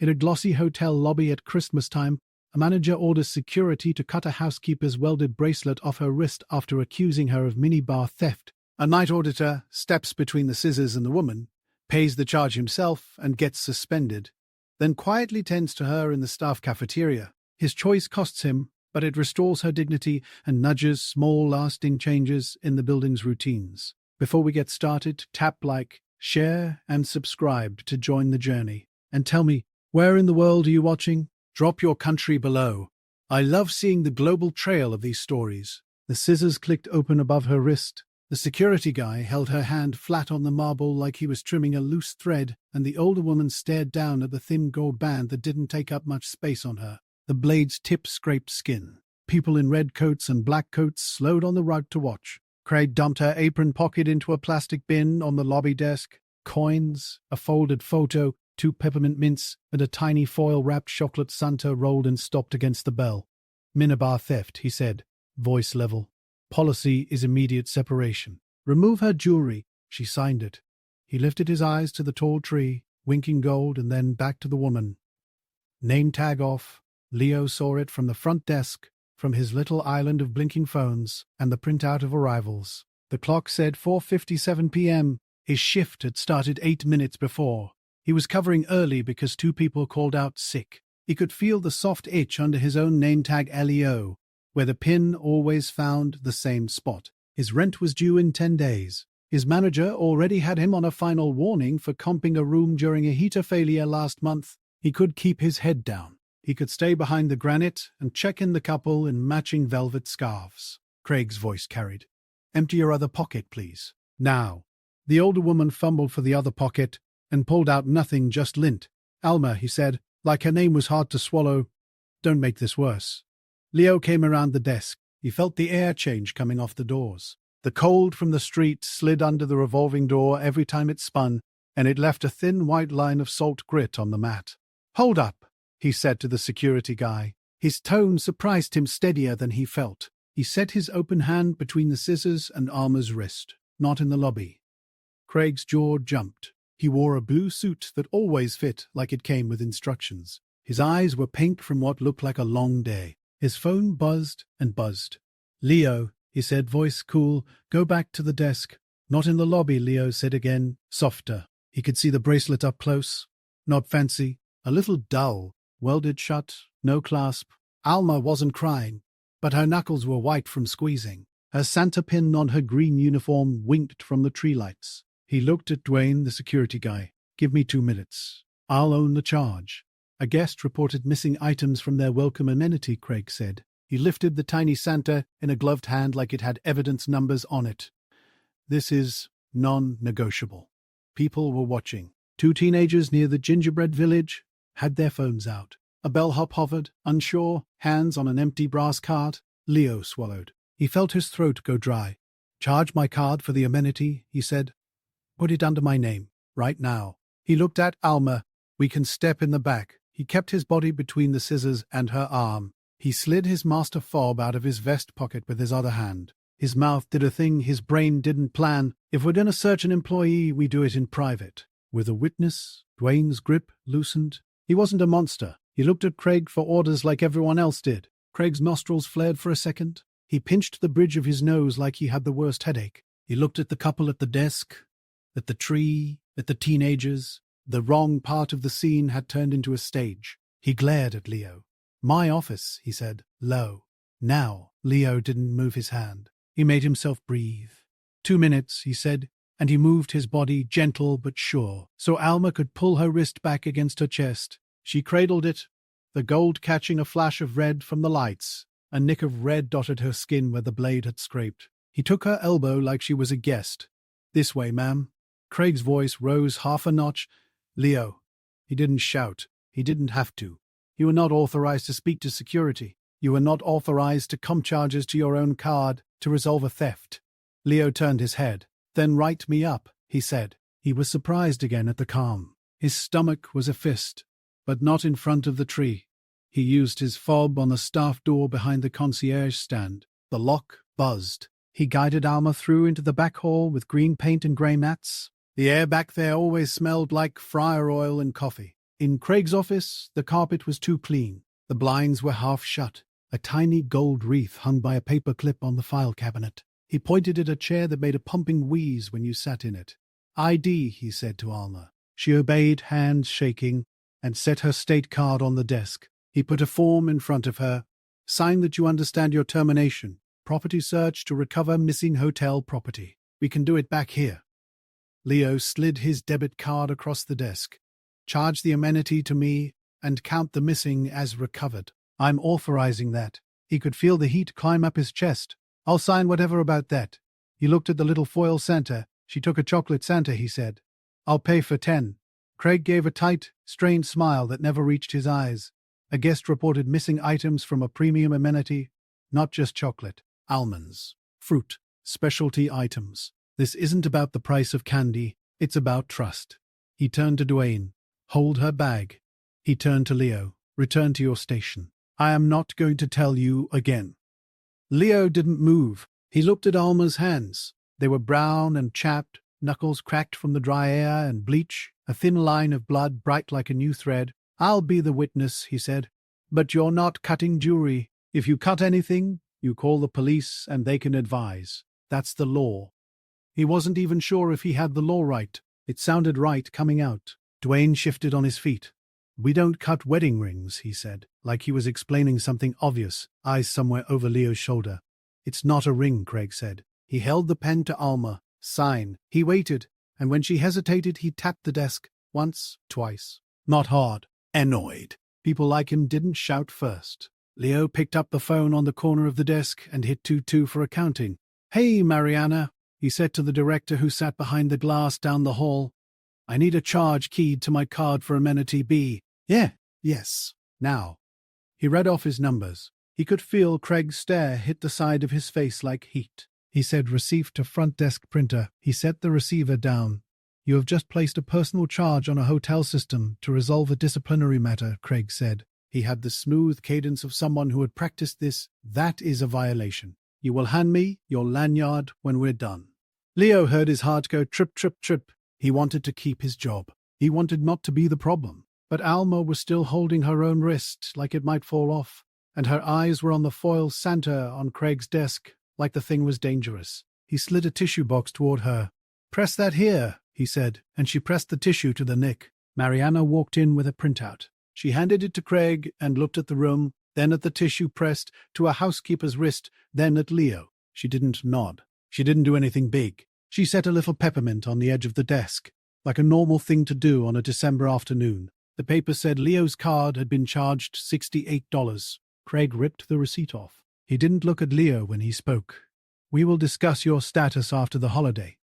In a glossy hotel lobby at Christmas time, a manager orders security to cut a housekeeper's welded bracelet off her wrist after accusing her of minibar theft. A night auditor steps between the scissors and the woman, pays the charge himself, and gets suspended, then quietly tends to her in the staff cafeteria. His choice costs him, but it restores her dignity and nudges small, lasting changes in the building's routines. Before we get started, tap like, share, and subscribe to join the journey. And tell me, where in the world are you watching? Drop your country below. I love seeing the global trail of these stories. The scissors clicked open above her wrist. The security guy held her hand flat on the marble like he was trimming a loose thread, and the older woman stared down at the thin gold band that didn't take up much space on her. The blade's tip scraped skin. People in red coats and black coats slowed on the rug to watch. Craig dumped her apron pocket into a plastic bin on the lobby desk. Coins, a folded photo, 2 peppermint mints, and a tiny foil-wrapped chocolate Santa rolled and stopped against the bell. Minibar theft, he said, voice level. Policy is immediate separation. Remove her jewelry. She signed it. He lifted his eyes to the tall tree, winking gold, and then back to the woman. Name tag off. Leo saw it from the front desk, from his little island of blinking phones, and the printout of arrivals. The clock said 4:57 p.m. His shift had started 8 minutes before. He was covering early because 2 people called out sick. He could feel the soft itch under his own name tag Leo, where the pin always found the same spot. His rent was due in 10 days. His manager already had him on a final warning for comping a room during a heater failure last month. He could keep his head down. He could stay behind the granite and check in the couple in matching velvet scarves. Craig's voice carried. Empty your other pocket, please. Now. The older woman fumbled for the other pocket and pulled out nothing, just lint. Alma, he said, like her name was hard to swallow. Don't make this worse. Leo came around the desk. He felt the air change coming off the doors. The cold from the street slid under the revolving door every time it spun, and it left a thin white line of salt grit on the mat. Hold up, he said to the security guy. His tone surprised him steadier than he felt. He set his open hand between the scissors and Alma's wrist. Not in the lobby. Craig's jaw jumped. He wore a blue suit that always fit like it came with instructions. His eyes were pink from what looked like a long day. His phone buzzed and buzzed. Leo, he said, voice cool, go back to the desk. Not in the lobby, Leo said again, softer. He could see the bracelet up close. Not fancy, a little dull, welded shut, no clasp. Alma wasn't crying, but her knuckles were white from squeezing. Her Santa pin on her green uniform winked from the tree lights. He looked at Dwayne, the security guy. Give me 2 minutes. I'll own the charge. A guest reported missing items from their welcome amenity, Craig said. He lifted the tiny Santa in a gloved hand like it had evidence numbers on it. This is non-negotiable. People were watching. 2 teenagers near the gingerbread village had their phones out. A bellhop hovered, unsure, hands on an empty brass cart. Leo swallowed. He felt his throat go dry. Charge my card for the amenity, he said. Put it under my name, right now. He looked at Alma. We can step in the back. He kept his body between the scissors and her arm. He slid his master fob out of his vest pocket with his other hand. His mouth did a thing his brain didn't plan. If we're going to search an employee, we do it in private. With a witness, Dwayne's grip loosened. He wasn't a monster. He looked at Craig for orders like everyone else did. Craig's nostrils flared for a second. He pinched the bridge of his nose like he had the worst headache. He looked at the couple at the desk, at the tree, at the teenagers. The wrong part of the scene had turned into a stage. He glared at Leo. My office, he said, low. Now, Leo didn't move his hand. He made himself breathe. 2 minutes, he said, and he moved his body gentle but sure, so Alma could pull her wrist back against her chest. She cradled it, the gold catching a flash of red from the lights. A nick of red dotted her skin where the blade had scraped. He took her elbow like she was a guest. This way, ma'am. Craig's voice rose half a notch. Leo. He didn't shout. He didn't have to. You were not authorized to speak to security. You were not authorized to comp charges to your own card to resolve a theft. Leo turned his head. Then write me up, he said. He was surprised again at the calm. His stomach was a fist, but not in front of the tree. He used his fob on the staff door behind the concierge stand. The lock buzzed. He guided Alma through into the back hall with green paint and grey mats. The air back there always smelled like fryer oil and coffee. In Craig's office, the carpet was too clean. The blinds were half shut. A tiny gold wreath hung by a paper clip on the file cabinet. He pointed at a chair that made a pumping wheeze when you sat in it. ID, he said to Alma. She obeyed, hands shaking, and set her state card on the desk. He put a form in front of her. Sign that you understand your termination. Property search to recover missing hotel property. We can do it back here. Leo slid his debit card across the desk. Charge the amenity to me and count the missing as recovered. I'm authorizing that. He could feel the heat climb up his chest. I'll sign whatever about that. He looked at the little foil Santa. She took a chocolate Santa, he said. I'll pay for 10. Craig gave a tight, strained smile that never reached his eyes. A guest reported missing items from a premium amenity, not just chocolate, almonds, fruit, specialty items. This isn't about the price of candy, it's about trust. He turned to Duane. Hold her bag. He turned to Leo. Return to your station. I am not going to tell you again. Leo didn't move. He looked at Alma's hands. They were brown and chapped, knuckles cracked from the dry air and bleach, a thin line of blood bright like a new thread. I'll be the witness, he said. But you're not cutting jewelry. If you cut anything, you call the police and they can advise. That's the law. He wasn't even sure if he had the law right. It sounded right coming out. Duane shifted on his feet. We don't cut wedding rings, he said, like he was explaining something obvious, eyes somewhere over Leo's shoulder. It's not a ring, Craig said. He held the pen to Alma. Sign. He waited, and when she hesitated, he tapped the desk. Once, twice. Not hard. Annoyed. People like him didn't shout first. Leo picked up the phone on the corner of the desk and hit 22 for accounting. Hey, Mariana, he said to the director who sat behind the glass down the hall. I need a charge keyed to my card for amenity B. Yeah, yes, now. He read off his numbers. He could feel Craig's stare hit the side of his face like heat. He said receive to front desk printer. He set the receiver down. You have just placed a personal charge on a hotel system to resolve a disciplinary matter, Craig said. He had the smooth cadence of someone who had practiced this. That is a violation. You will hand me your lanyard when we're done. Leo heard his heart go trip, trip, trip. He wanted to keep his job. He wanted not to be the problem. But Alma was still holding her own wrist like it might fall off, and her eyes were on the foil Santa on Craig's desk, like the thing was dangerous. He slid a tissue box toward her. Press that here, he said, and she pressed the tissue to the nick. Mariana walked in with a printout. She handed it to Craig and looked at the room, then at the tissue pressed to a housekeeper's wrist, then at Leo. She didn't nod. She didn't do anything big. She set a little peppermint on the edge of the desk, like a normal thing to do on a December afternoon. The paper said Leo's card had been charged $68. Craig ripped the receipt off. He didn't look at Leo when he spoke. We will discuss your status after the holiday.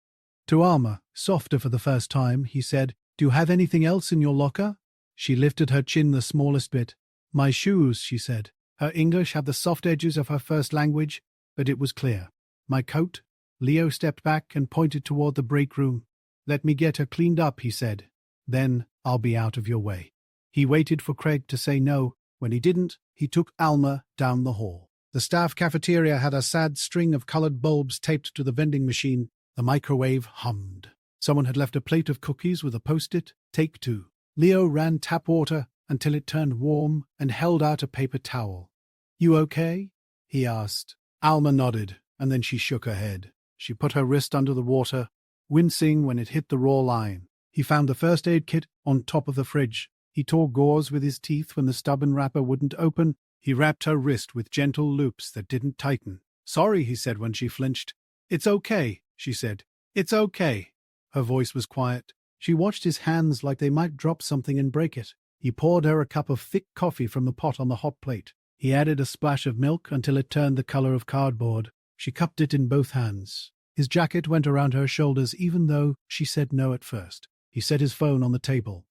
To Alma, softer for the first time, he said, Do you have anything else in your locker? She lifted her chin the smallest bit. My shoes, she said. Her English had the soft edges of her first language, but it was clear. My coat? Leo stepped back and pointed toward the break room. Let me get her cleaned up, he said. Then I'll be out of your way. He waited for Craig to say no. When he didn't, he took Alma down the hall. The staff cafeteria had a sad string of colored bulbs taped to the vending machine. The microwave hummed. Someone had left a plate of cookies with a post-it. Take 2. Leo ran tap water until it turned warm and held out a paper towel. You okay? He asked. Alma nodded, and then she shook her head. She put her wrist under the water, wincing when it hit the raw line. He found the first aid kit on top of the fridge. He tore gauze with his teeth when the stubborn wrapper wouldn't open. He wrapped her wrist with gentle loops that didn't tighten. Sorry, he said when she flinched. It's okay, she said. It's okay. Her voice was quiet. She watched his hands like they might drop something and break it. He poured her a cup of thick coffee from the pot on the hot plate. He added a splash of milk until it turned the color of cardboard. She cupped it in both hands. His jacket went around her shoulders even though she said no at first. He set his phone on the table.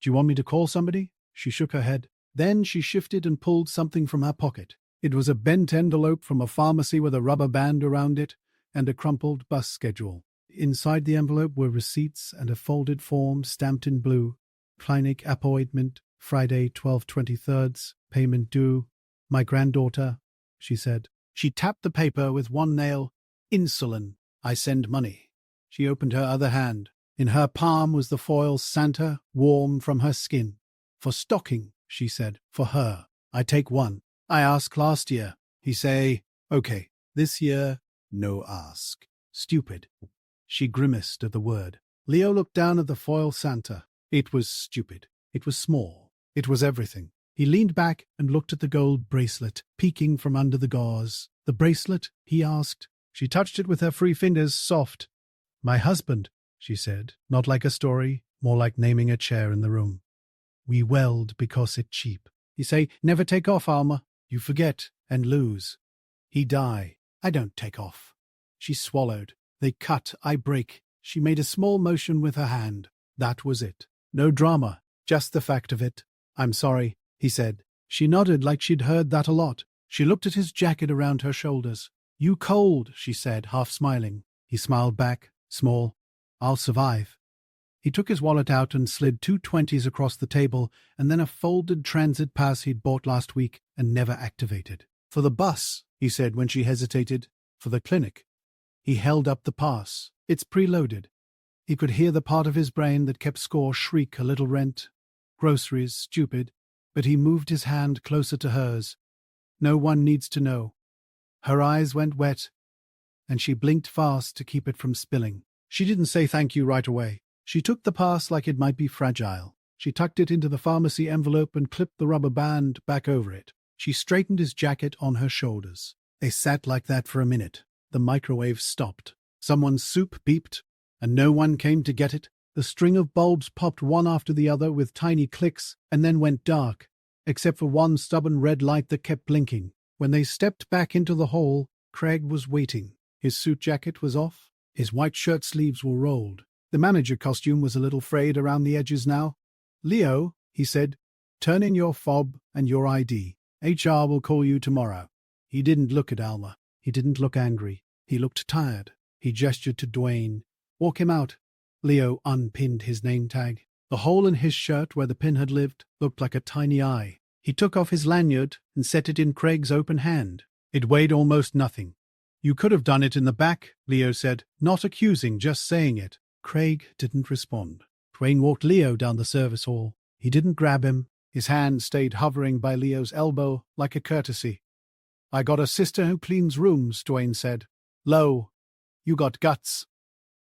Do you want me to call somebody? She shook her head. Then she shifted and pulled something from her pocket. It was a bent envelope from a pharmacy with a rubber band around it and a crumpled bus schedule. Inside the envelope were receipts and a folded form stamped in blue. Clinic appointment, Friday, 12/23, payment due. My granddaughter, she said. She tapped the paper with one nail. Insulin. I send money. She opened her other hand. In her palm was the foil Santa, warm from her skin. For stocking, she said. For her. I take one. I asked last year. He say, okay. This year, no ask. Stupid. She grimaced at the word. Leo looked down at the foil Santa. It was stupid. It was small. It was everything. He leaned back and looked at the gold bracelet, peeking from under the gauze. The bracelet? He asked. She touched it with her free fingers, soft. My husband, she said, not like a story, more like naming a chair in the room. We weld because it cheap. He say, never take off, Alma. You forget and lose. He die. I don't take off. She swallowed. They cut, I break. She made a small motion with her hand. That was it. No drama, just the fact of it. I'm sorry, he said. She nodded like she'd heard that a lot. She looked at his jacket around her shoulders. You cold, she said, half smiling. He smiled back, small. I'll survive. He took his wallet out and slid 2 20s across the table and then a folded transit pass he'd bought last week and never activated. For the bus, he said when she hesitated. For the clinic. He held up the pass. It's preloaded. He could hear the part of his brain that kept score shriek a little rent. Groceries, stupid. But he moved his hand closer to hers. No one needs to know. Her eyes went wet, and she blinked fast to keep it from spilling. She didn't say thank you right away. She took the pass like it might be fragile. She tucked it into the pharmacy envelope and clipped the rubber band back over it. She straightened his jacket on her shoulders. They sat like that for a minute. The microwave stopped. Someone's soup beeped, and no one came to get it. The string of bulbs popped one after the other with tiny clicks and then went dark, except for one stubborn red light that kept blinking. When they stepped back into the hall, Craig was waiting. His suit jacket was off. His white shirt sleeves were rolled. The manager costume was a little frayed around the edges now. Leo, he said, turn in your fob and your ID. HR will call you tomorrow. He didn't look at Alma. He didn't look angry. He looked tired. He gestured to Dwayne. Walk him out. Leo unpinned his name tag. The hole in his shirt where the pin had lived looked like a tiny eye. He took off his lanyard and set it in Craig's open hand. It weighed almost nothing. You could have done it in the back, Leo said, not accusing, just saying it. Craig didn't respond. Dwayne walked Leo down the service hall. He didn't grab him. His hand stayed hovering by Leo's elbow like a courtesy. I got a sister who cleans rooms, Dwayne said. Lo, you got guts.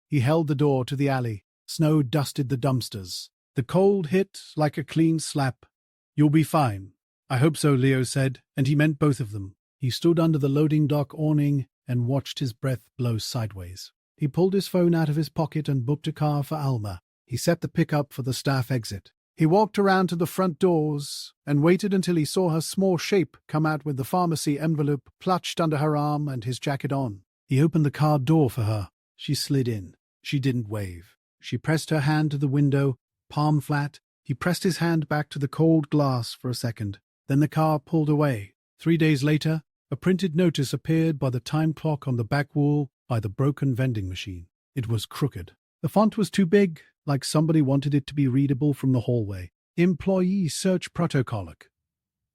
He held the door to the alley. Snow dusted the dumpsters. The cold hit like a clean slap. You'll be fine. I hope so, Leo said, and he meant both of them. He stood under the loading dock awning and watched his breath blow sideways. He pulled his phone out of his pocket and booked a car for Alma. He set the pickup for the staff exit. He walked around to the front doors and waited until he saw her small shape come out with the pharmacy envelope clutched under her arm and his jacket on. He opened the car door for her. She slid in. She didn't wave. She pressed her hand to the window, palm flat. He pressed his hand back to the cold glass for a second. Then the car pulled away. 3 days later, a printed notice appeared by the time clock on the back wall by the broken vending machine. It was crooked. The font was too big, like somebody wanted it to be readable from the hallway. Employee search protocol.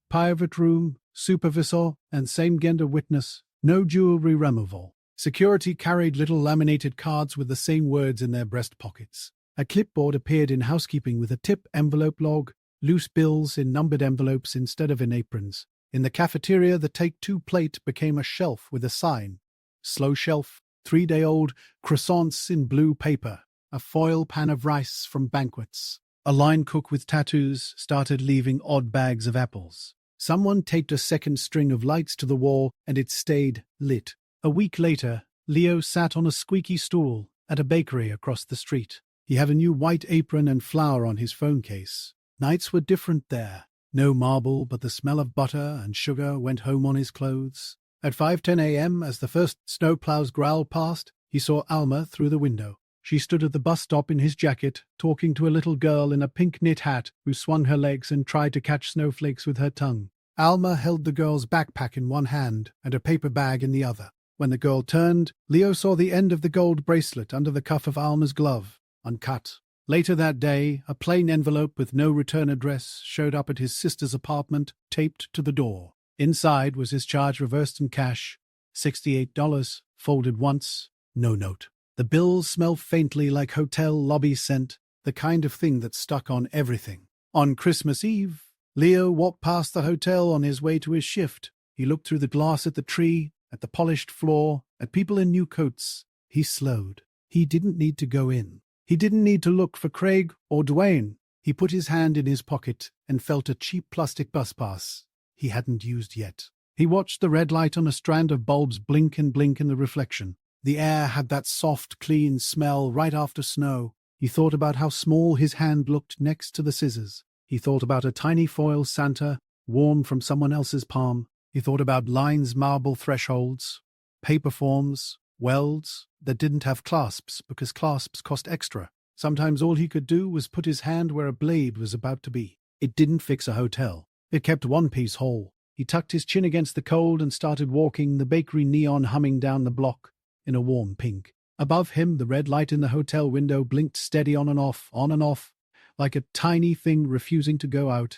Private room, supervisor, and same-gender witness. No jewelry removal. Security carried little laminated cards with the same words in their breast pockets. A clipboard appeared in housekeeping with a tip envelope log, loose bills in numbered envelopes instead of in aprons. In the cafeteria, the take-two plate became a shelf with a sign. Slow shelf, 3-day-old croissants in blue paper, a foil pan of rice from banquets. A line cook with tattoos started leaving odd bags of apples. Someone taped a second string of lights to the wall, and it stayed lit. A week later, Leo sat on a squeaky stool at a bakery across the street. He had a new white apron and flour on his phone case. Nights were different there. No marble, but the smell of butter and sugar went home on his clothes. At 5:10 a.m., as the first snowplows growled past, he saw Alma through the window. She stood at the bus stop in his jacket, talking to a little girl in a pink knit hat who swung her legs and tried to catch snowflakes with her tongue. Alma held the girl's backpack in one hand and a paper bag in the other. When the girl turned, Leo saw the end of the gold bracelet under the cuff of Alma's glove, uncut. Later that day, a plain envelope with no return address showed up at his sister's apartment, taped to the door. Inside was his charge reversed in cash, $68, folded once, no note. The bills smelled faintly like hotel lobby scent, the kind of thing that stuck on everything. On Christmas Eve, Leo walked past the hotel on his way to his shift. He looked through the glass at the tree, at the polished floor, at people in new coats. He slowed. He didn't need to go in. He didn't need to look for Craig or Dwayne. He put his hand in his pocket and felt a cheap plastic bus pass he hadn't used yet. He watched the red light on a strand of bulbs blink and blink in the reflection. The air had that soft, clean smell right after snow. He thought about how small his hand looked next to the scissors. He thought about a tiny foil Santa, worn from someone else's palm. He thought about lines, marble thresholds, paper forms, welds that didn't have clasps because clasps cost extra. Sometimes all he could do was put his hand where a blade was about to be. It didn't fix a hotel. It kept one piece whole. He tucked his chin against the cold and started walking, the bakery neon humming down the block in a warm pink. Above him, the red light in the hotel window blinked steady on and off, like a tiny thing refusing to go out.